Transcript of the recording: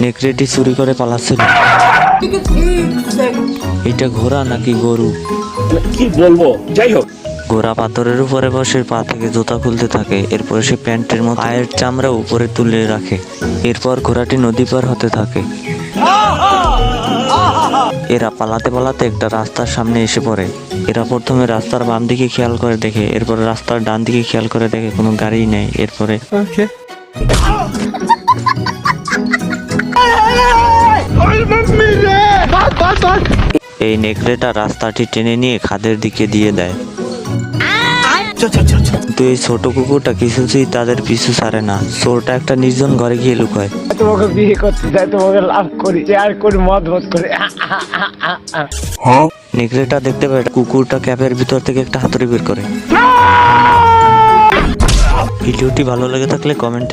নেকড়েটি চুরি করে পালাচ্ছিল। এটা ঘোড়া নাকি গরু? কি বলবো, যাই হোক। ঘোড়া পাথরের উপরে বসে পা থেকে জুতা খুলতে থাকে। এরপরে সে প্যান্টের মতো পায়ের চামড়া উপরে তুলে রাখে। এরপর ঘোড়াটি নদী পার হতে থাকে। এরা পালাতে পালাতে একটা রাস্তার সামনে এসে পড়ে। এরা প্রথমে রাস্তার বাম দিকে খেয়াল করে দেখে, এরপর রাস্তার ডান দিকে খেয়াল করে দেখে কোনো গাড়ি নেই। এরপরে এই নেকড়েটা রাস্তাটি টেনে নিয়ে খাদের দিকে দিয়ে দেয়। কিন্তু এই ছোট কুকুরটা কিছুতেই তাদের পিছু ছাড়ে না। চোরটা একটা নির্জন ঘরে গিয়ে লুকায়। তোমাকে বিয়ে করতে চাই, তোমাকে লাভ করি, শেয়ার করি, মদ করি। নেকড়েটা দেখতে পায় কুকুরটা ক্যাপের ভিতর থেকে একটা হাতুড়ি বের করে। ভিডিওটি ভালো লেগে থাকলে কমেন্টে